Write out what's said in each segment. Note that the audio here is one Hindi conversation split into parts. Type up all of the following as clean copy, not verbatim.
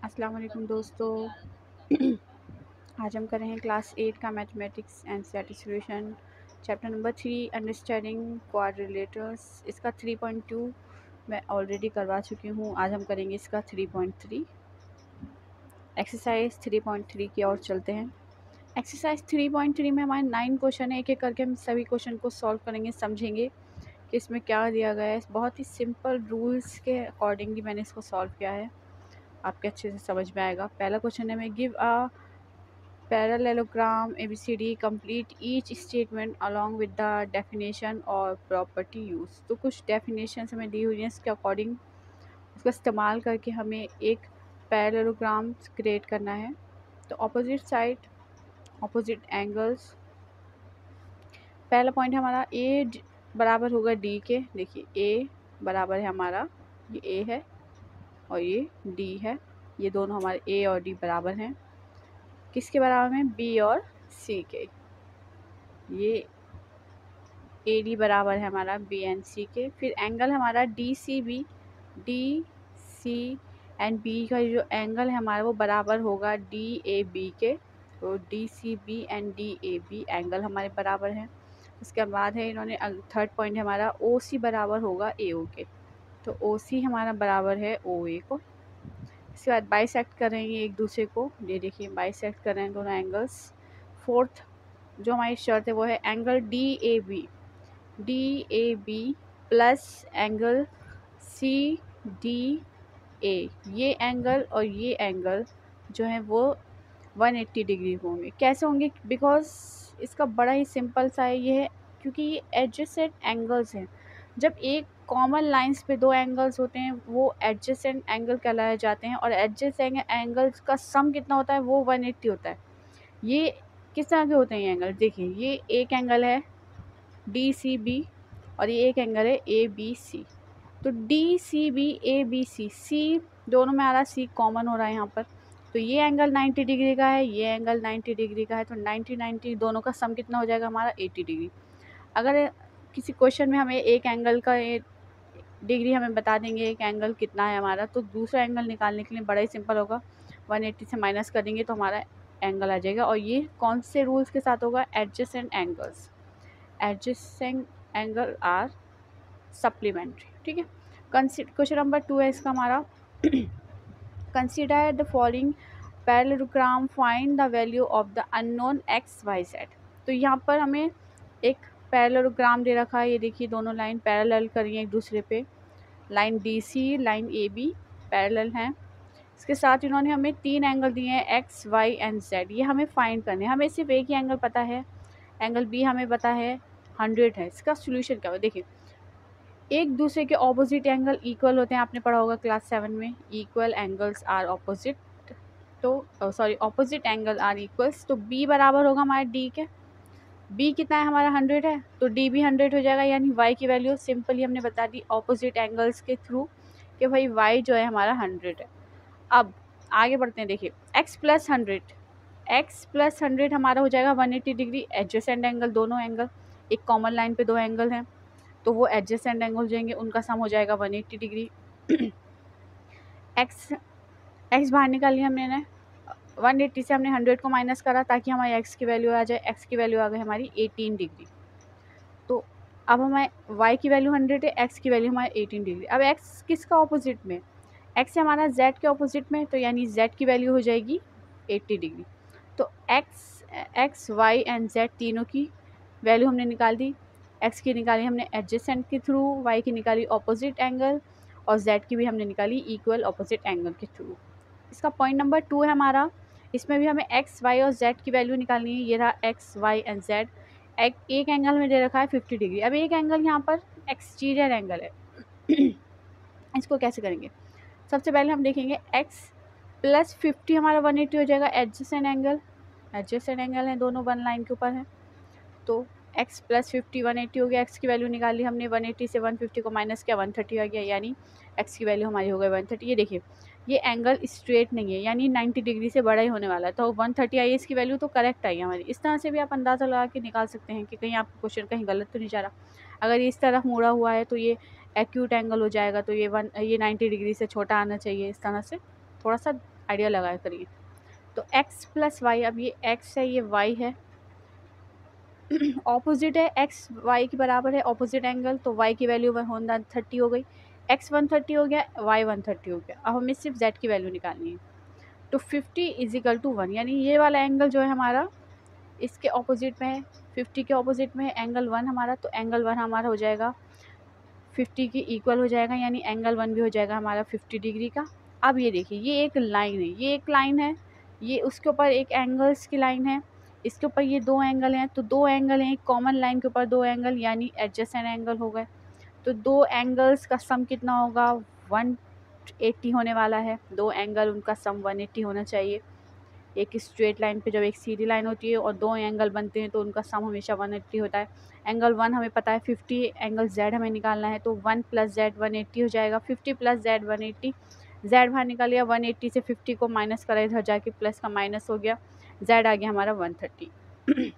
अस्सलाम वालेकुम दोस्तों। आज हम कर रहे हैं क्लास 8 का mathematics and solution chapter number 3 understanding quadrilaterals. इसका 3.2 मैं ऑलरेडी करवा चुकी हूँ। आज हम करेंगे इसका 3.3 एक्सरसाइज 3.3 की ओर चलते हैं। एक्सरसाइज 3.3 में हमारे 9 क्वेश्चन है। एक एक करके हम सभी क्वेश्चन को सॉल्व करेंगे, समझेंगे कि इसमें क्या दिया गया है। बहुत ही सिंपल रूल्स के अकॉर्डिंगली मैंने इसको सॉल्व किया है, आपके अच्छे से समझ में आएगा। पहला क्वेश्चन है मैं give a parallelogram ABCD complete each statement along with the definition और प्रॉपर्टी यूज। तो कुछ डेफिनेशन हमें दी हुई हैं, इसके अकॉर्डिंग उसका इस्तेमाल करके हमें एक पैरेललोग्राम क्रिएट करना है। तो ऑपोजिट साइड, ऑपोजिट एंगल्स। पहला पॉइंट है हमारा ए बराबर होगा डी के। देखिए ए बराबर है हमारा, ये ए है और ये डी है। ये दोनों हमारे ए और डी बराबर हैं। किसके बराबर में? बी और सी के। ये ए डी बराबर है हमारा बी एंड सी के। फिर एंगल हमारा D C B, D C and B का जो एंगल है हमारा वो बराबर होगा डी ए बी के। तो D C B and D A B angle हमारे बराबर हैं। उसके बाद है इन्होंने थर्ड पॉइंट हमारा ओ सी बराबर होगा ए ओ के। तो ओ सी हमारा बराबर है ओ ए को। इसके बाद बाइसेक्ट करेंगे एक दूसरे को। ये देखिए बाइसेक्ट कर रहे हैं दोनों एंगल्स। फोर्थ जो हमारी शर्त है वो है angle D A B plus angle C D A. ये एंगल और ये एंगल जो है वो 180 डिग्री होंगे। कैसे होंगे? बिकॉज इसका बड़ा ही सिंपल सा है ये है, क्योंकि ये एडजेसेंट एंगल्स हैं। जब एक कॉमन लाइंस पे दो एंगल्स होते हैं वो एडजेसेंट एंगल कहलाए जाते हैं, और एडजेसेंट एंगल्स का सम कितना होता है? वो 180 होता है। ये किस तरह के होते हैं ये एंगल? देखिए ये एक एंगल है डी सी बी और ये एक एंगल है ए बी सी। तो D C B A B C, C दोनों में आ रहा है, सी कॉमन हो रहा है यहाँ पर। तो ये एंगल 90 डिग्री का है, ये एंगल 90 डिग्री का है। तो 90 दोनों का सम कितना हो जाएगा हमारा? 80 डिग्री। अगर किसी क्वेश्चन में हमें एक एंगल का डिग्री हमें बता देंगे एक एंगल कितना है हमारा, तो दूसरा एंगल निकालने के लिए बड़ा ही सिंपल होगा। 180 से माइनस कर देंगे तो हमारा एंगल आ जाएगा। और ये कौन से रूल्स के साथ होगा? Adjacent angles. Adjacent angle are supplementary. ठीक है। क्वेश्चन नंबर 2 है इसका हमारा। Consider the following parallelogram, find the value of the unknown x Y z. तो यहाँ पर हमें एक पैरेललोग्राम दे रखा है। ये देखिए दोनों लाइन पैरेलल करी है एक दूसरे पे। Line D C, line A B parallel हैं। इसके साथ इन्होंने हमें 3 एंगल दिए हैं एक्स वाई एंड जेड। ये हमें फाइंड करने हैं। हमें सिर्फ एक ही एंगल पता है, एंगल बी हमें पता है 100 है। इसका सोल्यूशन क्या होगा? देखिए एक दूसरे के ऑपोजिट एंगल इक्वल होते हैं, आपने पढ़ा होगा क्लास 7 में। Equal angles are opposite. तो sorry, opposite angle are equals. तो बी बराबर होगा हमारे डी के। बी कितना है हमारा? 100 है, तो डी भी 100 हो जाएगा। यानी वाई की वैल्यू सिंपली हमने बता दी ऑपोजिट एंगल्स के थ्रू कि भाई वाई जो है हमारा 100 है। अब आगे बढ़ते हैं। देखिए एक्स प्लस 100 हमारा हो जाएगा 180 डिग्री। एडजेसेंट एंगल, दोनों एंगल एक कॉमन लाइन पे दो एंगल हैं तो वो एडजेसेंट एंगल हो जाएंगे, उनका सम हो जाएगा 180 डिग्री। एक्स बाहर निकाली हमने ने 180 से हमने 100 को माइनस करा ताकि हमारी एक्स की वैल्यू आ जाए। एक्स की वैल्यू आ गई हमारी 18 डिग्री। तो अब हमारे वाई की वैल्यू 100 है, एक्स की वैल्यू हमारी 18 डिग्री। अब एक्स किसका ऑपोजिट में? एक्स है हमारा जेड के ऑपोजिट में, तो यानी जेड की वैल्यू हो जाएगी 80 डिग्री। तो एक्स वाई एंड जेड तीनों की वैल्यू हमने निकाल दी। एक्स की निकाली हमने एडजेसेंट के थ्रू, वाई की निकाली ऑपोजिट एंगल, और जेड की भी हमने निकाली इक्वल ऑपोजिट एंगल के थ्रू। इसका पॉइंट नंबर 2 है हमारा। इसमें भी हमें एक्स वाई और जेड की वैल्यू निकालनी है। ये रहा एक्स वाई एंड जेड। एक एंगल में दे रखा है 50 डिग्री। अब एक एंगल यहाँ पर एक्सटीरियर एंगल है। इसको कैसे करेंगे? सबसे पहले हम देखेंगे एक्स प्लस 50 हमारा 180 हो जाएगा। एडजेसेंट एंगल है, दोनों वन लाइन के ऊपर हैं। तो x प्लस 50 180 हो गया। x की वैल्यू निकाली हमने, 180 से 150 को माइनस किया 130 आ गया, यानी x की वैल्यू हमारी हो गई 130। ये देखिए ये एंगल स्ट्रेट नहीं है, यानी 90 डिग्री से बड़ा ही होने वाला है। तो 130 आई, इसकी वैल्यू तो करेक्ट आई हमारी। इस तरह से भी आप अंदाज़ा लगा के निकाल सकते हैं कि कहीं आपका क्वेश्चन कहीं गलत तो नहीं जा रहा। अगर इस तरफ मुड़ा हुआ है तो ये एक्यूट एंगल हो जाएगा, तो ये 90 डिग्री से छोटा आना चाहिए। इस तरह से थोड़ा सा आइडिया लगाया करिए। तो x प्लस वाई, अब ये x है ये y है, ऑपोजिट है, x y के बराबर है ऑपोजिट एंगल, तो y की वैल्यू 130 हो गई, x 130 हो गया, y 130 हो गया। अब हमें सिर्फ z की वैल्यू निकालनी है। तो 50 इज इक्वल टू 1, यानी ये वाला एंगल जो है हमारा इसके ऑपोजिट में है, 50 के ऑपोजिट में है एंगल 1 हमारा, तो एंगल 1 हमारा हो जाएगा 50 की इक्वल हो जाएगा, यानी एंगल 1 भी हो जाएगा हमारा 50 डिग्री का। अब ये देखिए ये एक लाइन है, ये एक लाइन है, ये उसके ऊपर एक एंगल्स की लाइन है, इसके ऊपर ये दो एंगल हैं, तो दो एंगल हैं एक कॉमन लाइन के ऊपर दो एंगल, यानी एडजेसेंट एंगल हो गए। तो दो एंगल्स का सम कितना होगा, 180 होने वाला है। दो एंगल उनका सम 180 होना चाहिए। एक स्ट्रेट लाइन पे जब एक सीधी लाइन होती है और दो एंगल बनते हैं तो उनका सम हमेशा 180 होता है। एंगल 1 हमें पता है 50, एंगल Z हमें निकालना है, तो 1 प्लस Z 180 हो जाएगा, 50 प्लस Z 180, Z बाहर निकाल लिया, 180 से 50 को माइनस करा इधर जाके, प्लस का माइनस हो गया, Z आ गया हमारा 130।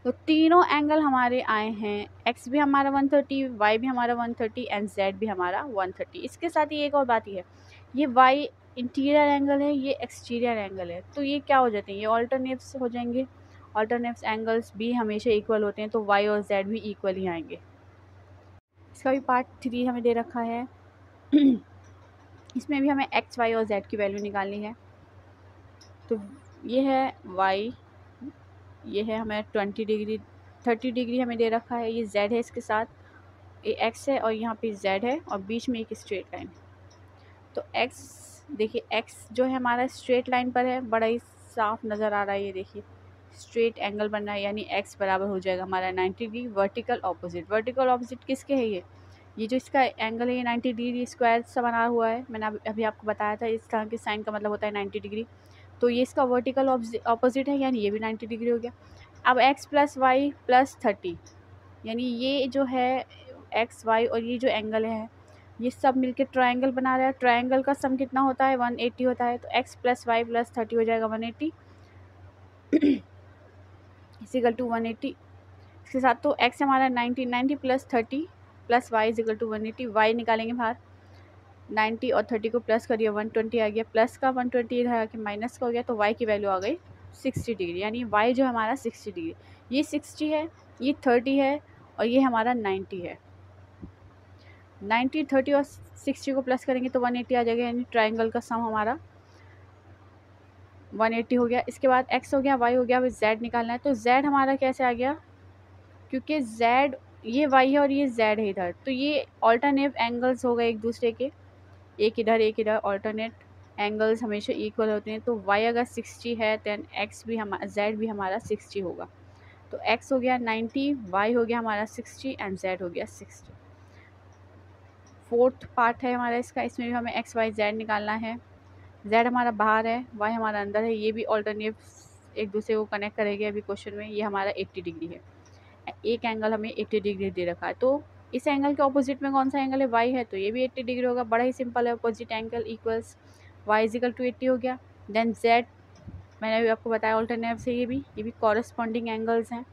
तो तीनों एंगल हमारे आए हैं, x भी हमारा 130, y भी हमारा 130 एंड z भी हमारा 130। इसके साथ ही एक और बात ही है, ये y इंटीरियर एंगल है, ये एक्सटीरियर एंगल है, तो ये क्या हो जाते हैं, ये ऑल्टरनेट्स हो जाएंगे। ऑल्टरनेट्स एंगल्स भी हमेशा इक्वल होते हैं, तो y और z भी इक्वल ही आएंगे। इसका भी पार्ट 3 हमें दे रखा है। इसमें भी हमें x, y और z की वैल्यू निकालनी है। तो ये है y, ये है हमें 20 डिग्री, 30 डिग्री हमें दे रखा है, ये z है, इसके साथ ये x है और यहाँ पे z है और बीच में एक स्ट्रेट लाइन है। तो x देखिए, x जो है हमारा स्ट्रेट लाइन पर है, बड़ा ही साफ नज़र आ रहा है, ये देखिए स्ट्रेट एंगल बन रहा है, यानी x बराबर हो जाएगा हमारा 90 degree. Vertical opposite, vertical opposite किसके है, ये जो इसका एंगल है ये 90 डिग्री स्क्वायर सा बना हुआ है, मैंने अभी आपको बताया था इस तरह के साइन का मतलब होता है 90 डिग्री। तो ये इसका वर्टिकल ऑपोजिट है, यानी ये भी 90 डिग्री हो गया। अब x प्लस वाई प्लस 30, यानी ये जो है एक्स वाई और ये जो एंगल है ये सब मिलके ट्रायंगल बना रहा है। ट्रायंगल का सम कितना होता है, 180 होता है, तो x प्लस वाई प्लस 30 हो जाएगा 180 इजिकल टू 180। इसके साथ तो x हमारा 90, 90 plus 30 plus y is equal to 180, y निकालेंगे बाहर, 90 और 30 को प्लस करिए 120 आ गया, प्लस का 120 इधर आके माइनस का हो गया, तो y की वैल्यू आ गई 60 डिग्री, यानी y जो हमारा 60 डिग्री, ये 60 है, ये 30 है और ये हमारा 90 है। 90, 30 और 60 को प्लस करेंगे तो 180 आ जाएगा, यानी ट्रायंगल का सम हमारा 180 हो गया। इसके बाद x हो गया, y हो गया, अब z निकालना है। तो z हमारा कैसे आ गया, क्योंकि z ये y है और ये z है इधर, तो ये ऑल्टरनेट एंगल्स हो गए एक दूसरे के, एक इधर ऑल्टरनेट एंगल्स हमेशा इक्वल होते हैं। तो y अगर 60 है दैन x भी हमारा z भी हमारा 60 होगा। तो x हो गया 90, y हो गया हमारा 60 एंड z हो गया 60। फोर्थ पार्ट है हमारा इसका, इसमें भी हमें x, y, z निकालना है। z हमारा बाहर है, y हमारा अंदर है, ये भी ऑल्टरनेट एक दूसरे को कनेक्ट करेंगे अभी क्वेश्चन में। ये हमारा 80 डिग्री है, एक एंगल हमें 80 डिग्री दे रखा है, तो इस एंगल के ऑपोजिट में कौन सा एंगल है, y है, तो ये भी 80 डिग्री होगा। बड़ा ही सिंपल है, opposite angle equals y is equal to 80 हो गया। देन z मैंने अभी आपको बताया ऑल्टरनेट से, ये भी कॉरेस्पॉन्डिंग एंगल्स हैं,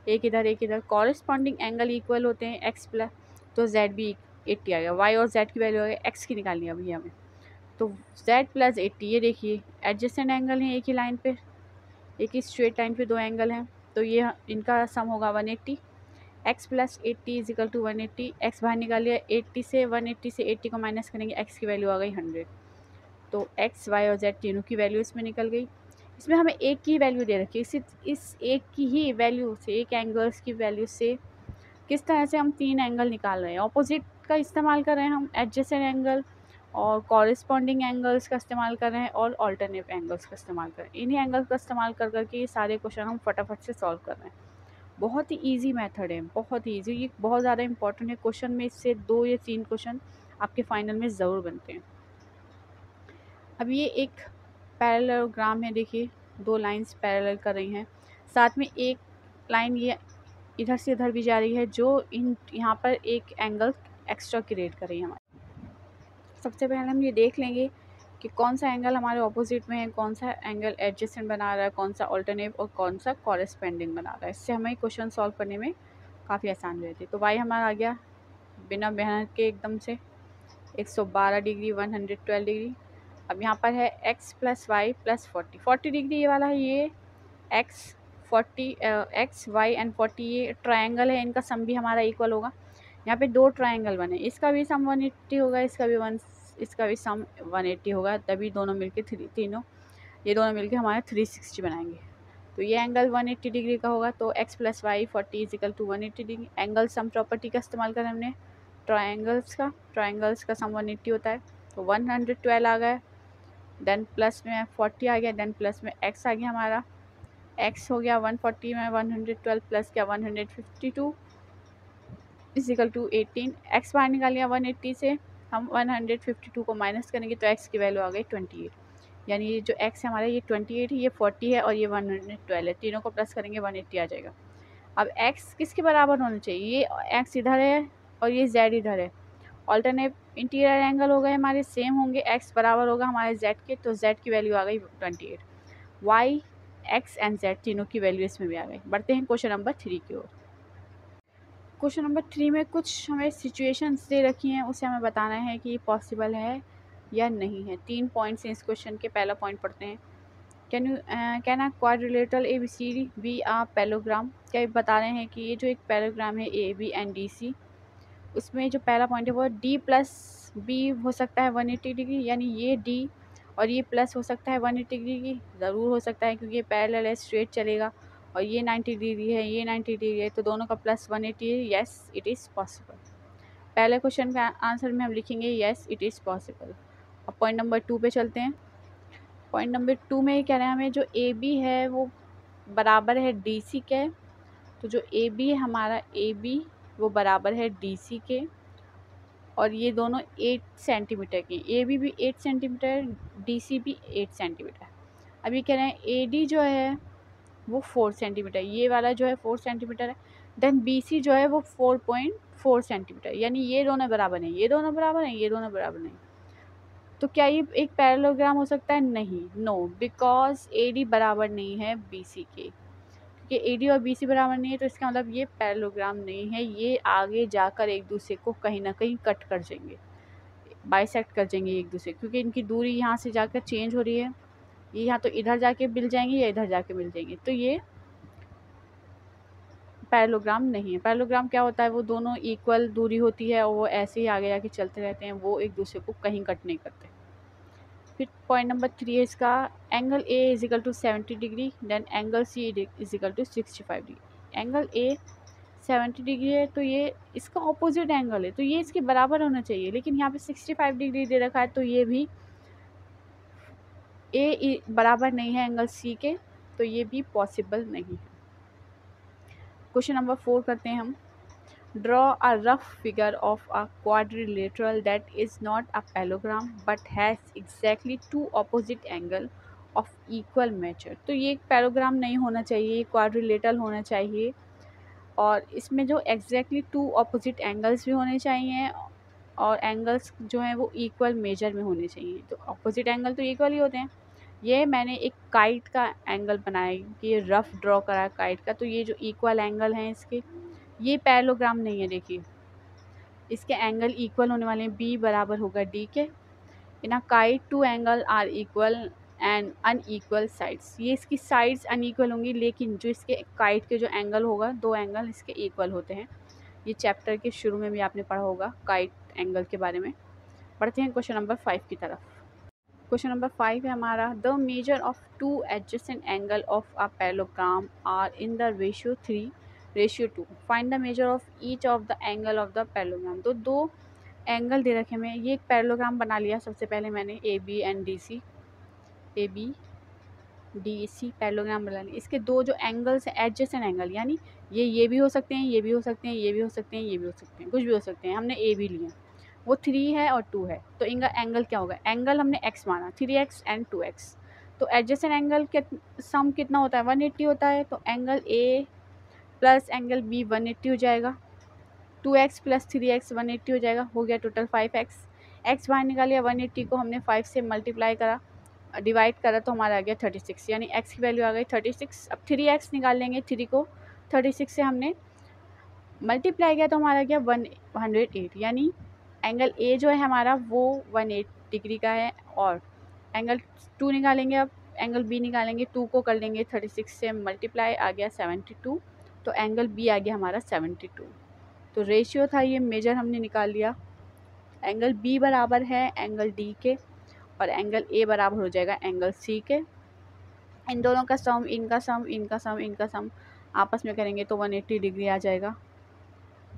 एक इधर कॉरेस्पॉन्डिंग एंगल इक्वल होते हैं x प्लस, तो z भी 80 आ गया। y और z की वैल्यू आ गई, x की निकालनी है अभी हमें, तो z प्लस 80, ये देखिए एडजेसेंट एंगल हैं एक ही लाइन पे, एक ही स्ट्रेट लाइन पे दो एंगल हैं, तो ये इनका सम होगा 180। x plus 80 is equal to 180, x बाहर निकाल लिया, 80 से 180 से 80 को माइनस करेंगे, x की वैल्यू आ गई 100। तो x, y और z तीनों की वैल्यू इसमें निकल गई। इसमें हमें एक की वैल्यू दे रखी है, इस एक की ही वैल्यू से, एक एंगल्स की वैल्यू से किस तरह से हम तीन एंगल निकाल रहे हैं। ऑपोजिट का इस्तेमाल कर रहे हैं हम, एडजेसेंट एंगल और कॉरेस्पॉन्डिंग एंगल्स का इस्तेमाल कर रहे हैं और ऑल्टरनेट एंगल्स का इस्तेमाल कर रहे हैं। इन्हीं एंगल्स का इस्तेमाल कर करके ये सारे क्वेश्चन हम फटाफट से सॉल्व कर रहे हैं। बहुत ही ईजी मेथड है, बहुत ही ईजी, ये बहुत ज़्यादा इंपॉर्टेंट है। क्वेश्चन में इससे 2 या 3 क्वेश्चन आपके फाइनल में ज़रूर बनते हैं। अब ये एक पैरेललोग्राम है, देखिए 2 लाइंस पैरेलल कर रही हैं, साथ में एक लाइन ये इधर से इधर भी जा रही है, जो यहाँ पर एक एंगल एक्स्ट्रा क्रिएट कर रही है हमारे। सबसे पहले हम ये देख लेंगे कि कौन सा एंगल हमारे ऑपोजिट में है, कौन सा एंगल एडजेसेंट बना रहा है, कौन सा ऑल्टरनेट और कौन सा कॉरेस्पेंडिंग बना रहा है। इससे हमें क्वेश्चन सॉल्व करने में काफ़ी आसान रहती है। तो y हमारा आ गया बिना मेहनत के एकदम से 112 डिग्री, 112 डिग्री। अब यहाँ पर है x plus y plus 40 degree ये वाला है, ये x 40 x y एंड 40 ये ट्रायंगल है, इनका सम भी हमारा इक्वल होगा। यहाँ पे दो ट्रायंगल बने, इसका भी सम 180 होगा, इसका भी सम 180 होगा, तभी दोनों मिलके ये दोनों मिलके हमारा 360 बनाएंगे। तो ये एंगल 180 डिग्री का होगा, तो x plus y 40 is equal to 180 degree. Angle sum property का इस्तेमाल करें हमने ट्रायंगल्स का सम 180 होता है, तो 112 आ गया, देन प्लस में 40 आ गया, देन प्लस में x आ गया, हमारा x हो गया 140 में 112 प्लस क्या 152 इजिकल टू 18। x बाहर निकाल लिया 180 से, हम 152 को माइनस करेंगे तो x की वैल्यू आ गई 28, यानी ये जो x है हमारा ये 28 है, ये 40 है और ये 112 है, तीनों को प्लस करेंगे 180 आ जाएगा। अब x किसके बराबर होना चाहिए, ये x इधर है और ये z इधर है, ऑल्टरनेट इंटीरियर एंगल हो गए हमारे सेम होंगे, x बराबर होगा हमारे z के, तो z की वैल्यू आ गई 28, y x एंड z तीनों की वैल्यू इसमें भी आ गई। बढ़ते हैं क्वेश्चन नंबर 3 की ओर। क्वेश्चन नंबर 3 में कुछ हमें सिचुएशंस दे रखी हैं, उसे हमें बताना है कि पॉसिबल है या नहीं है। 3 पॉइंट्स हैं इस क्वेश्चन के। पहला पॉइंट पढ़ते हैं, can a quadrilateral A B C D be a parallelogram. क्या ये बता रहे हैं कि ये जो एक पैलोग्राम है A B and D C, उसमें जो पहला पॉइंट है वो डी प्लस बी हो सकता है 180 डिग्री, यानी ये डी और ये प्लस हो सकता है 180 डिग्री की, ज़रूर हो सकता है क्योंकि ये पैरेलल है, स्ट्रेट चलेगा, और ये 90 डिग्री है, ये 90 डिग्री है, तो दोनों का प्लस 180 है। Yes it is possible. पहले क्वेश्चन का आंसर में हम लिखेंगे येस इट इज़ पॉसिबल। अब पॉइंट नंबर 2 पे चलते हैं। पॉइंट नंबर 2 में ये कह रहे हैं हमें जो ए बी है वो बराबर है डी सी के, तो जो ए बी है हमारा ए बी वो बराबर है डी सी के, और ये दोनों 8 सेंटीमीटर के, ए बी भी 8 सेंटीमीटर, डी सी भी 8 सेंटीमीटर। अभी कह रहे हैं ए डी जो है वो 4 सेंटीमीटर, ये वाला जो है 4 सेंटीमीटर है, देन बी सी जो है वो 4.4 सेंटीमीटर, यानी ये दोनों बराबर नहीं, ये दोनों बराबर नहीं, ये दोनों बराबर नहीं। तो क्या ये एक पैरेललोग्राम हो सकता है? नहीं, नो, बिकॉज ए डी बराबर नहीं है बी सी के, क्योंकि ए डी और बी सी बराबर नहीं है, तो इसका मतलब ये पैरेललोग्राम नहीं है, ये आगे जाकर एक दूसरे को कहीं ना कहीं कट कर जाएंगे, बाइसेक्ट कर जाएंगे एक दूसरे, क्योंकि इनकी दूरी यहाँ से जाकर चेंज हो रही है, ये यहाँ तो इधर जाके मिल जाएंगे या इधर जाके मिल जाएंगे, तो ये पैरेललोग्राम नहीं है। पैरेललोग्राम क्या होता है, वो दोनों इक्वल दूरी होती है और वो ऐसे ही आगे जाके चलते रहते हैं, वो एक दूसरे को कहीं कट नहीं करते। फिर पॉइंट नंबर 3 है इसका, angle A is equal to 70 degree, then angle C is equal to 65 degree. Angle A 70 degree है, तो ये इसका ऑपोजिट एंगल है, तो ये इसके बराबर होना चाहिए, लेकिन यहाँ पे 65 डिग्री दे रखा है, तो ये भी ए बराबर नहीं है एंगल सी के, तो ये भी पॉसिबल नहीं है। क्वेश्चन नंबर 4 करते हैं हम। Draw a rough figure of a quadrilateral that is not a parallelogram but has exactly 2 opposite angle of equal major. तो ये एक पैलोग्राम नहीं होना चाहिए, ये क्वाड्रिलेटरल होना चाहिए, और इसमें जो एग्जैक्टली 2 ऑपोजिट एंगल्स भी होने चाहिए, और एंगल्स जो हैं वो इक्वल मेजर में होने चाहिए। तो ऑपोजिट एंगल तो इक्वल ही होते हैं। ये मैंने एक काइट का एंगल बनाया कि ये रफ ड्रॉ करा काइट का, तो ये जो इक्वल एंगल हैं इसके, ये पैरेललोग्राम नहीं है। देखिए इसके एंगल इक्वल होने वाले हैं, बी बराबर होगा डी के, in a kite 2 angle are equal and unequal sides. ये इसकी साइड्स अनइक्वल होंगी, लेकिन जो इसके काइट के जो एंगल होगा, 2 एंगल इसके इक्वल होते हैं। ये चैप्टर के शुरू में भी आपने पढ़ा होगा काइट एंगल के बारे में। पढ़ते हैं क्वेश्चन नंबर 5 की तरफ। क्वेश्चन नंबर 5 है हमारा, the measure of 2 adjacent angle of a parallelogram are in the ratio 3:2। Find the measure of each of the angle of the parallelogram. तो 2 एंगल दे रखे हैं, ये एक पैरेललोग्राम बना लिया सबसे पहले मैंने, A B and D C, A B D C parallelogram बना लिया। इसके 2 जो एंगल्स हैं एडजेसेंट एंगल, यानी ये भी हो सकते हैं, ये भी हो सकते हैं, ये भी हो सकते हैं, ये भी हो सकते हैं, कुछ भी हो सकते हैं। हमने ए भी लिया, वो 3 है और 2 है, तो इनका एंगल क्या होगा? एंगल हमने x माना, 3x एंड 2x, तो एडजेसेंट एंगल के सम कितना होता है? 180 होता है, तो angle a plus angle b 180 हो जाएगा, 2x प्लस 3x 180 हो जाएगा, हो गया टोटल 5x। x बाहर निकालिया, 180 को हमने 5 से मल्टीप्लाई करा, डिवाइड करा, तो हमारा आ गया 36, यानी x की वैल्यू आ गई 36। अब 3x निकाल लेंगे, 3 को 36 से हमने मल्टीप्लाई किया तो हमारा गया 108, यानी एंगल ए जो है हमारा वो 180 डिग्री का है, और एंगल 2 निकालेंगे, अब एंगल बी निकालेंगे, 2 को कर लेंगे 36 से मल्टीप्लाई, आ गया 72, तो एंगल बी आ गया हमारा 72। तो रेशियो था ये मेजर हमने निकाल लिया। एंगल बी बराबर है एंगल डी के, और एंगल ए बराबर हो जाएगा एंगल सी के। इन दोनों का सम, इनका सम, इनका सम, इनका सम आपस में करेंगे तो 180 डिग्री आ जाएगा।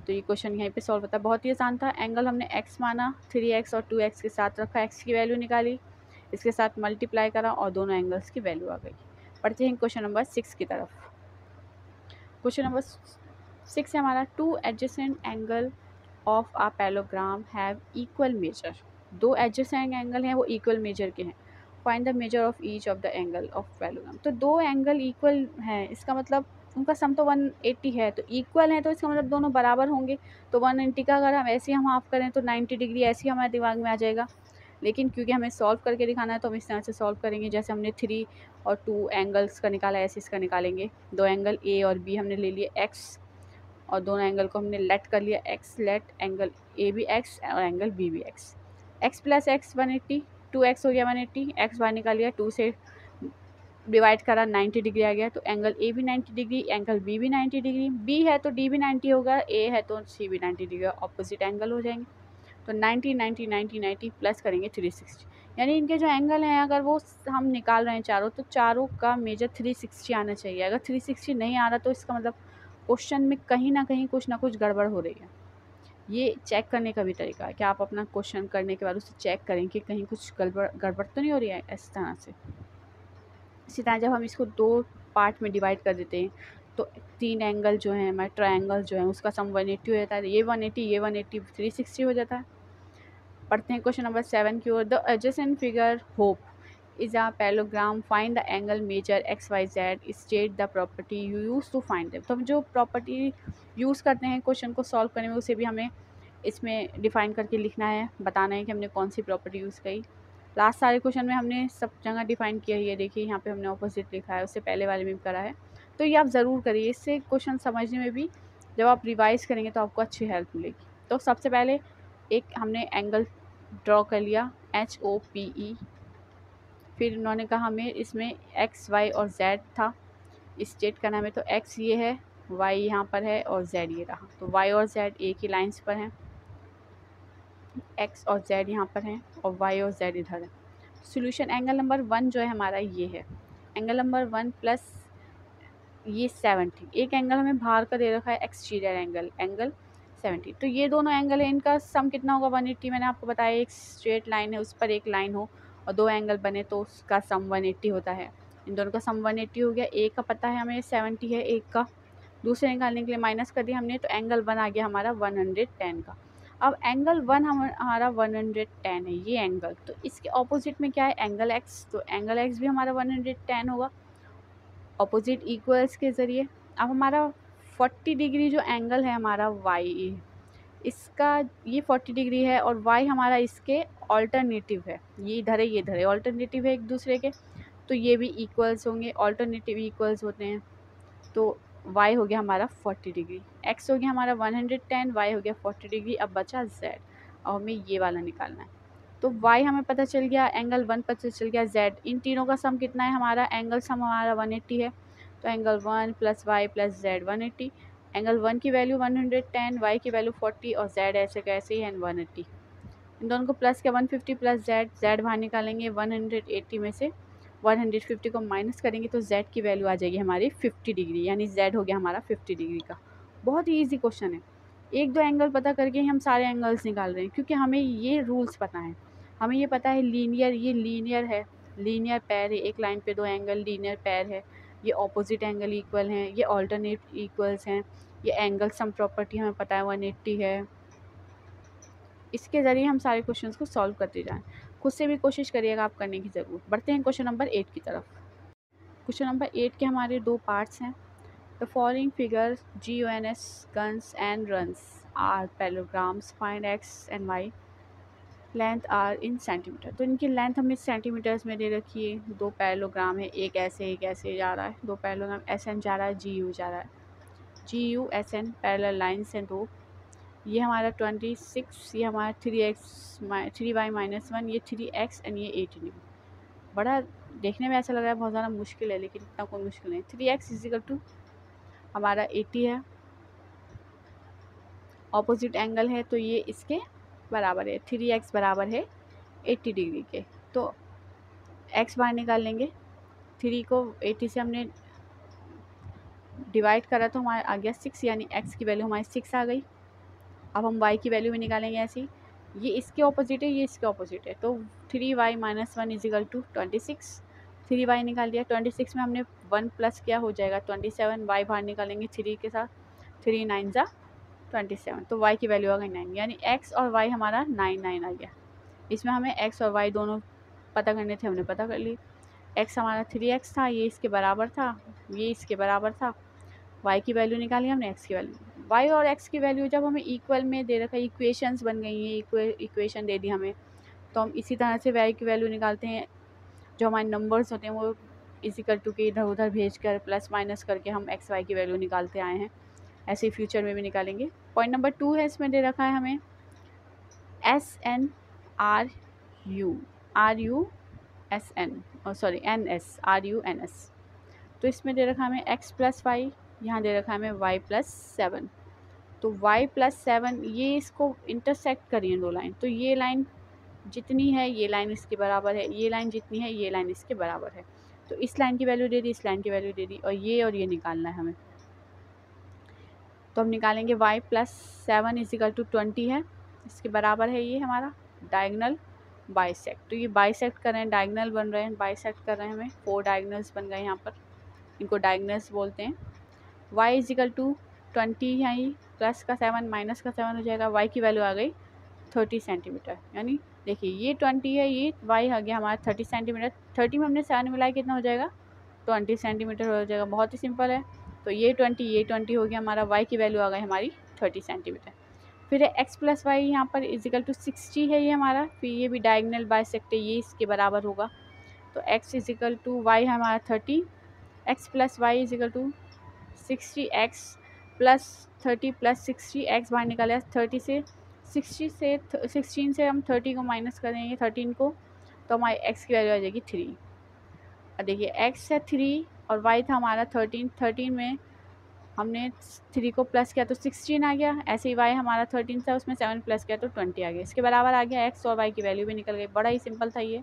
तो ये क्वेश्चन यहीं पे सॉल्व होता है, बहुत ही आसान था। एंगल हमने x माना, 3x और 2x के साथ रखा, x की वैल्यू निकाली, इसके साथ मल्टीप्लाई करा और दोनों एंगल्स की वैल्यू आ गई। पढ़ते हैं क्वेश्चन नंबर 6 की तरफ। क्वेश्चन नंबर 6 है हमारा, two adjacent angle of a parallelogram have equal major. दो एडजेसेंट एंगल हैं वो इक्वल मेजर के हैं। Find the measure of each of the angle of parallelogram. तो दो एंगल इक्वल हैं, इसका मतलब उनका सम तो 180 है, तो इक्वल है तो इसका मतलब दोनों बराबर होंगे। तो 180 का अगर हम ऐसे ही हम हाफ करें तो 90 डिग्री ऐसे ही हमारे दिमाग में आ जाएगा। लेकिन क्योंकि हमें सॉल्व करके दिखाना है तो हम इस तरह से सॉल्व करेंगे, जैसे हमने 3 और 2 एंगल्स का निकाला ऐसे इसका निकालेंगे। दो एंगल ए और बी हमने ले लिए एक्स, और दोनों एंगल को हमने लेट कर लिया एक्स, लेट एंगल ए भी एक्स और एंगल बी भी x. X plus x 180, 2x हो गया 180, एक्स बाहर निकाल लिया, 2 से डिवाइड करा 90 डिग्री आ गया। तो एंगल ए भी 90 डिग्री, एंगल बी भी 90 डिग्री, बी है तो डी भी 90 होगा, ए है तो सी भी 90 डिग्री, ऑपोजिट एंगल हो जाएंगे। तो 90 90 90 90 प्लस करेंगे 360, यानी इनके जो एंगल हैं अगर वो हम निकाल रहे हैं चारों, तो चारों का मेजर 360 आना चाहिए। अगर 360 नहीं आ रहा तो इसका मतलब क्वेश्चन में कहीं ना कहीं कुछ ना कुछ गड़बड़ हो रही है। ये चेक करने का भी तरीका है कि आप अपना क्वेश्चन करने के बाद उसे चेक करें कि कहीं कुछ गड़बड़ गड़बड़ तो नहीं हो रही है इस तरह से। इसी तरह जब हम इसको दो पार्ट में डिवाइड कर देते हैं तो 3 एंगल जो हैं हमारे ट्रायंगल जो है उसका सम 180 हो जाता है, ये 180 ये 180 360 हो जाता है। पढ़ते हैं क्वेश्चन नंबर 7 की ओर। The adjacent figure HOPE is a parallelogram, find the angle measure X Y Z, state the property you use to find them. तो हम जो प्रॉपर्टी यूज़ करते हैं क्वेश्चन को सॉल्व करने में उसे भी हमें इसमें डिफाइन करके लिखना है, बताना है कि हमने कौन सी प्रॉपर्टी यूज़ करी। लास्ट सारे क्वेश्चन में हमने सब जगह डिफाइन किया ही है, देखिए यहाँ पे हमने ऑपोजिट लिखा है, उससे पहले वाले में भी करा है। तो ये आप ज़रूर करिए, इससे क्वेश्चन समझने में भी जब आप रिवाइज करेंगे तो आपको अच्छी हेल्प मिलेगी। तो सबसे पहले एक हमने एंगल ड्रॉ कर लिया HOPE, फिर उन्होंने कहा हमें इसमें एक्स वाई और जेड था, स्टेट करना हमें। तो एक्स ये है, वाई यहाँ पर है और जेड ये रहा। तो वाई और जेड एक ही लाइंस पर हैं, एक्स और जेड यहाँ पर हैं और वाई और जेड इधर है। सॉल्यूशन एंगल नंबर 1 जो है हमारा ये है, एंगल नंबर 1 प्लस ये 70, एक एंगल हमें बाहर का दे रखा है एक्सटीरियर एंगल, एंगल 70। तो ये दोनों एंगल है, इनका सम कितना होगा 180। मैंने आपको बताया एक स्ट्रेट लाइन है उस पर एक लाइन हो और दो एंगल बने तो उसका सम 180 होता है। इन दोनों का सम 180 हो गया। एक का पता है हमें 70 है, एक का दूसरे निकालने के लिए माइनस कर दिया हमने, तो एंगल 1 आ गया हमारा 110 का। अब एंगल 1 हमारा 110 है ये एंगल, तो इसके ऑपोजिट में क्या है एंगल एक्स, तो एंगल एक्स भी हमारा 110 होगा ऑपोजिट इक्वल्स के ज़रिए। अब हमारा 40 डिग्री जो एंगल है हमारा वाई, इसका ये 40 डिग्री है और वाई हमारा इसके ऑल्टरनेटिव है, ये इधर है ये इधर है, ऑल्टरनेटिव है एक दूसरे के, तो ये भी इक्वल्स होंगे, ऑल्टरनेटिव इक्वल्स होते हैं। तो वाई हो गया हमारा 40 डिग्री, एक्स हो गया हमारा 110, वाई हो गया 40 डिग्री। अब बचा जेड, और हमें ये वाला निकालना है। तो y हमें पता चल गया, एंगल 1 पता चल गया, z, इन तीनों का सम कितना है हमारा, एंगल सम हमारा 180 है। तो angle 1 plus y plus z 180, angle 1 की वैल्यू 110, y की वैल्यू 40 और z ऐसे कैसे ही है 180। इन दोनों को प्लस किया 150 प्लस z बाहर निकालेंगे 180 में से 150 को माइनस करेंगे तो z की वैल्यू आ जाएगी हमारी 50 डिग्री, यानी z हो गया हमारा 50 डिग्री का। बहुत ही ईजी क्वेश्चन है, एक दो एंगल पता करके हम सारे एंगल्स निकाल रहे हैं, क्योंकि हमें ये रूल्स पता है। हमें ये पता है लीनियर, ये लीनियर है, लीनियर पैर है, एक लाइन पे दो एंगल लीनियर पैर है, ये ऑपोजिट एंगल इक्वल हैं, ये ऑल्टरनेट इक्वल्स हैं, ये एंगल सम प्रॉपर्टी हमें पता है 180 है। इसके ज़रिए हम सारे क्वेश्चंस को सॉल्व करते जाएं। खुद से भी कोशिश करिएगा आप करने की ज़रूर। बढ़ते हैं क्वेश्चन नंबर 8 की तरफ। क्वेश्चन नंबर 8 के हमारे दो पार्ट्स हैं। The following figures GUNS guns and runs are parallelograms, find x and y length are in centimetre. तो इनकी लेंथ हमें सेंटीमीटर्स में दे रखी है। दो पैरेललोग्राम है, एक ऐसे जा रहा है, दो पैरेललोग्राम SN जा रहा है, GU जा रहा है, GU SN पैरेलल लाइन्स हैं दो। ये हमारा 26, ये हमारा 3y-1, ये 3x एंड ये 18। बड़ा देखने में ऐसा लग रहा है बहुत ज़्यादा मुश्किल है, लेकिन इतना कोई मुश्किल नहीं। 3x इजिकल टू हमारा 80 है, ऑपोजिट एंगल है तो ये इसके बराबर है। 3x बराबर है 80 डिग्री के। तो x बाहर निकाल लेंगे। 3 को 80 से हमने डिवाइड करा तो हमारा आ गया 6, यानी x की वैल्यू हमारी 6 आ गई। अब हम y की वैल्यू भी निकालेंगे ऐसी। ये इसके ऑपोजिट है, ये इसके ऑपोजिट है, तो 3y - 1 इजिकल टू 26। 3y निकाल दिया, 26 में हमने 1 प्लस किया, हो जाएगा 27। y बाहर निकालेंगे 3 के साथ, 3 9 जा 27, तो y की वैल्यू आ गई 9, यानी x और y हमारा 9 9 आ गया। इसमें हमें x और y दोनों पता करने थे, हमने पता कर ली। x हमारा 3x था, ये इसके बराबर था, ये इसके बराबर था। y की वैल्यू निकाली हमने, x की वैल्यू। y और x की वैल्यू जब हमें इक्वल में दे रखा है, इक्वेशंस बन गई हैं, इक्वेशन दे दी हमें, तो हम इसी तरह से y की वैल्यू निकालते हैं। जो हमारे नंबर्स होते हैं वो इजिकल टू के इधर उधर भेज कर प्लस माइनस करके हम x y की वैल्यू निकालते आए हैं। ऐसे ही फ्यूचर में भी निकालेंगे। पॉइंट नंबर 2 है, इसमें दे रखा है हमें SN RU NS। तो इसमें दे रखा है हमें x प्लस वाई, यहाँ दे रखा है हमें y प्लस 7। तो y प्लस 7, ये इसको इंटरसेक्ट करिए दो लाइन, तो ये लाइन जितनी है ये लाइन इसके बराबर है, ये लाइन जितनी है ये लाइन इसके बराबर है। तो इस लाइन की वैल्यू दे दी, इस लाइन की वैल्यू दे दी, और ये निकालना है हमें। तो हम निकालेंगे y प्लस 7 इजिकल टू 20 है, इसके बराबर है ये हमारा डायगनल बाइसेक्ट। तो ये बाइसेक्ट कर रहे हैं, डायगनल बन रहे हैं, बाइसेक्ट कर रहे हैं हमें, 4 डायगनल्स बन गए यहाँ पर, इनको डायगनल्स बोलते हैं। y इजिकल टू 20 है, ये प्लस का 7 माइनस का 7 हो जाएगा। y की वैल्यू आ गई 30 सेंटीमीटर, यानी देखिए ये 20 है, ये y आ गया हमारा 30 सेंटीमीटर। 30 में हमने 7 मिलाया, कितना हो जाएगा 20 सेंटीमीटर हो जाएगा। बहुत ही सिंपल है। तो ये 20 हो गया हमारा, y की वैल्यू आ गई हमारी 30 सेंटीमीटर। फिर है x प्लस वाई, यहाँ पर इजिकल टू 60 है ये हमारा, फिर ये भी डायगनल बाइसेक्ट है, ये इसके बराबर होगा। तो x इजिकल टू वाई है हमारा 30, x plus y is equal to 60, x plus 30 plus 60, x बाहर निकाला 30 से 60 से 16 से हम 30 को माइनस करेंगे 13 को, तो हमारी x की वैल्यू आ जाएगी 3। और देखिए x है 3 और y था हमारा 13, 13 में हमने 3 को प्लस किया तो 16 आ गया। ऐसे ही y हमारा 13 था, उसमें 7 प्लस किया तो 20 आ गया, इसके बराबर आ गया। x और y की वैल्यू भी निकल गई। बड़ा ही सिंपल था ये,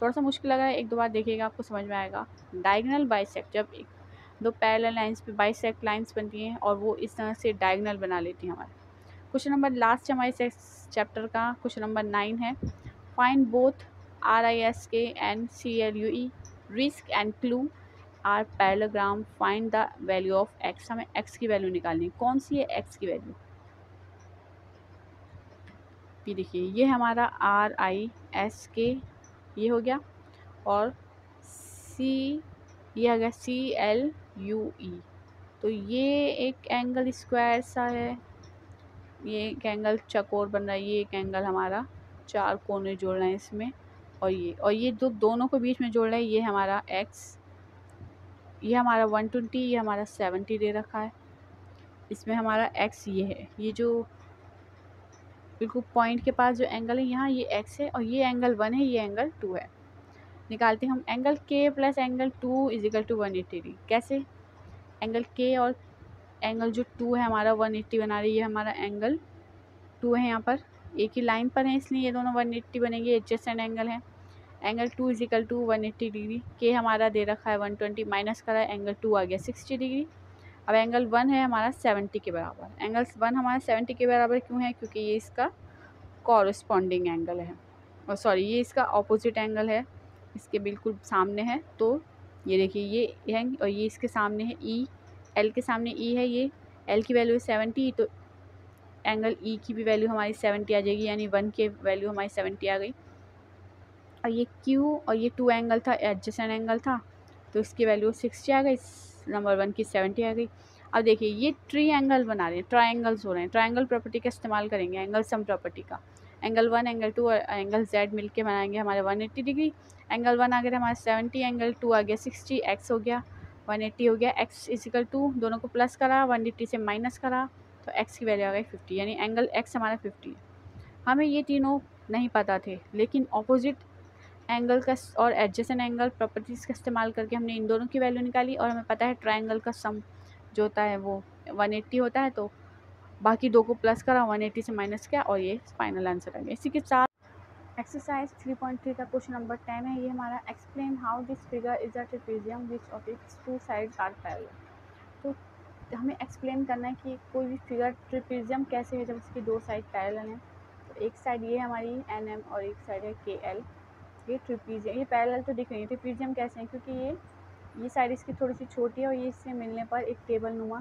थोड़ा सा मुश्किल लगा है, एक दो बार देखिएगा आपको समझ में आएगा। डायगनल बाइसेक्ट, जब दो पैरेलल लाइंस पे बाइसेक्ट लाइंस बनती हैं और वो इस तरह से डायगनल बना लेती हैं हमारे। क्वेश्चन नंबर लास्ट हमारे चैप्टर का, क्वेश्चन नंबर 9 है, find both RISK and CLUE, risk and clue are parallelogram, find the value of x। हमें x की वैल्यू निकालनी है। कौन सी है x की वैल्यू? ये देखिए, ये हमारा RISK ये हो गया, और C ये आ गया CLUE। तो ये एक एंगल स्क्वायर सा है, ये एक एंगल चकोर बन रहा है, ये एक एंगल हमारा 4 कोने जोड़ रहे हैं इसमें, और ये जो दोनों को बीच में जोड़ रहे हैं ये हमारा x, ये हमारा 120, ये हमारा 70 दे रखा है। इसमें हमारा x ये है, ये जो बिल्कुल पॉइंट के पास जो एंगल है यहाँ ये x है, और ये एंगल 1 है, ये एंगल 2 है। निकालते हैं हम angle k plus angle 2 is equal to 180 degree. कैसे? एंगल k और एंगल जो 2 है हमारा 180 बना रही है, हमारा एंगल 2 है, यहाँ पर एक ही लाइन पर है इसलिए ये दोनों 180 बनेंगे, एडजेसेंट एंगल है। Angle 2 is equal to 180 degree, k हमारा दे रखा है 120, माइनस करा है, एंगल 2 आ गया 60 डिग्री। अब एंगल 1 है हमारा 70 के बराबर। एंगल 1 हमारा 70 के बराबर क्यों है? क्योंकि ये इसका कॉरस्पॉन्डिंग एंगल है, और सॉरी ये इसका ऑपोजिट एंगल है, इसके बिल्कुल सामने है। तो ये देखिए ये है, और ये इसके सामने है E, L के सामने E है, ये L की वैल्यू है 70, तो एंगल E की भी वैल्यू हमारी 70 आ जाएगी, यानी 1 के वैल्यू हमारी 70 आ गई। और ये Q और ये 2 एंगल था, एडजेसेंट एंगल था, तो इसकी वैल्यू 60 आ गई, नंबर 1 की 70 आ गई। अब देखिए ये ट्री एंगल बना रहे हैं, ट्रायंगल्स हो रहे हैं, ट्रायंगल प्रॉपर्टी का इस्तेमाल करेंगे, एंगल सम प्रॉपर्टी का। एंगल 1 एंगल 2 और एंगल Z मिलके बनाएंगे हमारे 180 डिग्री। एंगल 1 आ गया हमारा 70, एंगल 2 आ गया 60, x हो गया 180 हो गया। x इजिकल टू दोनों को प्लस करा, 180 से माइनस करा, तो x की वैल्यू आ गई 50, यानी एंगल x हमारा 50 है। हमें ये तीनों नहीं पता थे, लेकिन ऑपोजिट एंगल का और एडजेसेंट एंगल प्रॉपर्टीज़ का इस्तेमाल करके हमने इन दोनों की वैल्यू निकाली, और हमें पता है ट्रायंगल का सम जो होता है वो 180 होता है, तो बाकी दो को प्लस करा, 180 से माइनस किया, और ये फाइनल आंसर आ गया। इसी के साथ एक्सरसाइज 3.3 का क्वेश्चन नंबर 10 है, ये हमारा explain how this figure is a trapezium which of its two sides are parallel. तो हमें एक्सप्लेन करना है कि कोई भी फिगर ट्रेपेजियम कैसे है जब उसकी दो साइड पैरेलल हैं। तो एक साइड ये हमारी NM और एक साइड है KL। ये ट्रेपेजियम, ये पैरेलल तो दिख रही है, ट्रेपेजियम कैसे हैं क्योंकि ये साइड इसकी थोड़ी सी छोटी है और ये इससे मिलने पर एक टेबल नुमा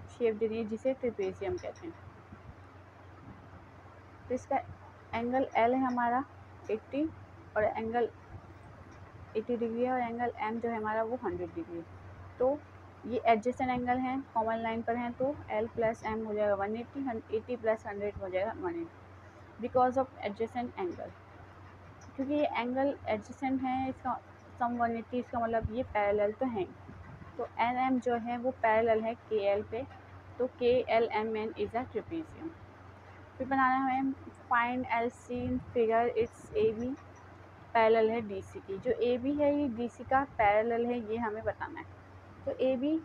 शेप दे रही है जिसे ट्रेपेजियम कहते हैं। तो इसका एंगल L है हमारा 80 और एंगल 80 डिग्री है, और एंगल M जो है हमारा वो 100 डिग्री। तो ये एडजेसेंट एंगल हैं, कॉमन लाइन पर हैं, तो L प्लस M हो जाएगा 180, 80 प्लस 100 हो जाएगा 180 बिकॉज ऑफ एडजेसेंट एंगल। क्योंकि ये एंगल एडजेसेंट है, इसका सम 180, इसका मतलब ये पैरेलल तो हैं। तो NM जो है वो पैरेलल है KL पे, तो KLMN इज़ अ ट्रेपेजियम। फिर बनाना है हमें find LC in figure it's AB parallel है DC की। जो AB है ये DC का पैरेलल है, ये हमें बताना है। तो AB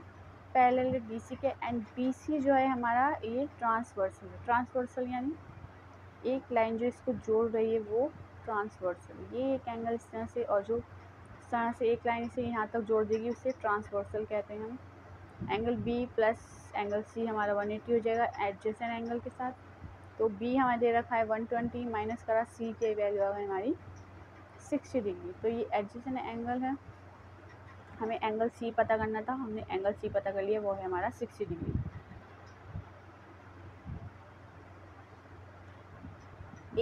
पैरेलल है DC के, एंड BC जो है हमारा ये ट्रांसवर्सल है। ट्रांसवर्सल यानी एक लाइन जो इसको जोड़ रही है वो ट्रांसवर्सल। ये एक एंगल इस तरह से, और जो इस तरह से एक लाइन से यहाँ तक जोड़ देगी उसे ट्रांसवर्सल कहते हैं हम। Angle B plus angle C हमारा 180 हो जाएगा एडजेसेंट एंगल के साथ। तो B हमें दे रखा है 120, माइनस करा C की वैल्यू आ गई हमारी 60 डिग्री। तो ये एडजेसेंट एंगल है, हमें एंगल C पता करना था, हमने एंगल C पता कर लिया, वो है हमारा 60 डिग्री।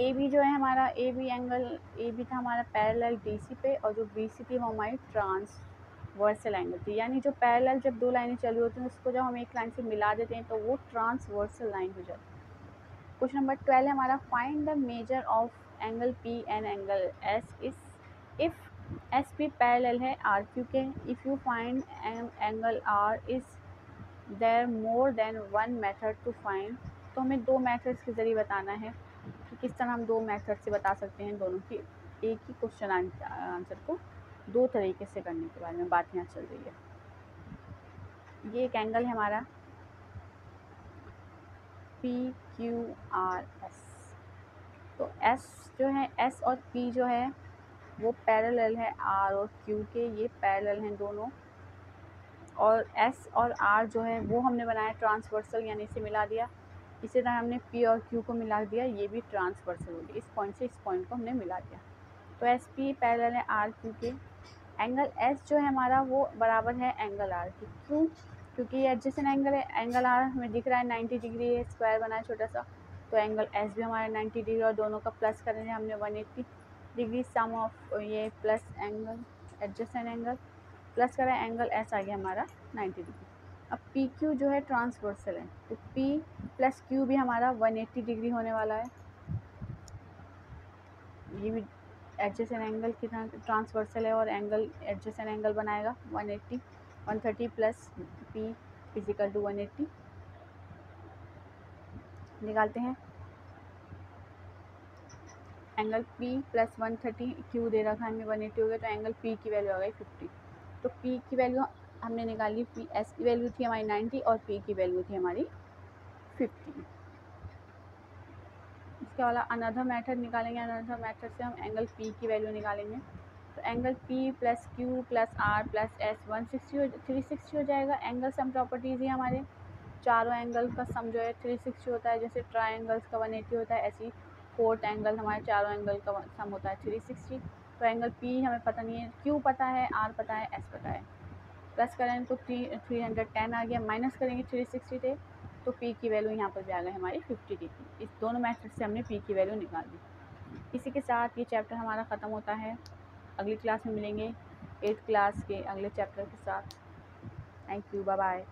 AB जो है हमारा AB एंगल AB था हमारा पैरेलल DC पे, और जो BC थी वो हमारी ट्रांसवर्सल एंगल थी। यानी जो पैरेलल जब दो लाइनें चली होती हैं उसको जब हम एक लाइन से मिला देते हैं तो वो ट्रांसवर्सल लाइन हो जाती है। क्वेश्चन नंबर 12 है हमारा find the measure of angle P and angle S is if SP parallel है RQ के। If you find angle R is there more than one method to find. तो हमें दो मेथड्स के ज़रिए बताना है कि किस तरह हम दो मेथड से बता सकते हैं दोनों की एक ही क्वेश्चन आंसर को दो तरीके से करने के बारे में बात यहाँ चल रही है। ये एक एंगल है हमारा PQRS। तो S जो है S और P जो है वो पैरेलल है R और Q के, ये पैरेलल हैं दोनों। और S और R जो है वो हमने बनाया ट्रांसवर्सल, यानी इसे मिला दिया। इसी तरह हमने P और Q को मिला दिया, ये भी ट्रांसवर्सल हो गया। इस पॉइंट से इस पॉइंट को हमने मिला दिया। तो SP पैरेलल है RQ के। एंगल S जो है हमारा वो बराबर है एंगल R की। क्यों? क्योंकि ये एडजेसेंट एंगल है। एंगल R हमें दिख रहा है 90 डिग्री है, स्क्वायर बना है छोटा सा, तो एंगल S भी हमारा 90 डिग्री, और दोनों का प्लस करेंगे हमने 180 डिग्री, सम ऑफ ये plus angle adjacent angle plus करें एंगल S आ गया हमारा 90 डिग्री। अब PQ जो है ट्रांसवर्सल है, तो P प्लस Q भी हमारा 180 डिग्री होने वाला है। ये भी एडजेसेंट एंगल की तरह ट्रांसवर्सल है और एंगल एडजेसेंट एंगल बनाएगा 180, 130 प्लस P फिजिकल टू 180 निकालते हैं। एंगल P प्लस 130 Q दे रखा है हमें 180 हो गया, तो एंगल P की वैल्यू आ गई 50। तो P की वैल्यू हमने निकाली, S की वैल्यू थी हमारी 90 और P की वैल्यू थी हमारी 50। इसके वाला अनदर मेथड निकालेंगे, अनदर मेथड से हम एंगल P की वैल्यू निकालेंगे। तो angle P plus Q plus R plus S 360 हो जाएगा। एंगल सम प्रॉपर्टीज़ ही हमारे चारों एंगल का सम जो है 360 होता है। जैसे ट्राइंगल्स का 180 होता है, ऐसे ही फोर्थ एंगल हमारे चारों एंगल का सम होता है 360। तो एंगल P हमें पता नहीं है, Q पता है, R पता है, S पता है। प्लस करें तो 310 आ गया, माइनस करेंगे 360 से तो P की वैल्यू यहाँ पर भी आ गई हमारी 50 डिग्री। इस दोनों मेथड से हमने P की वैल्यू निकाल दी। इसी के साथ ये चैप्टर हमारा ख़त्म होता है। अगली क्लास में मिलेंगे 8th क्लास के अगले चैप्टर के साथ। Thank you, bye bye.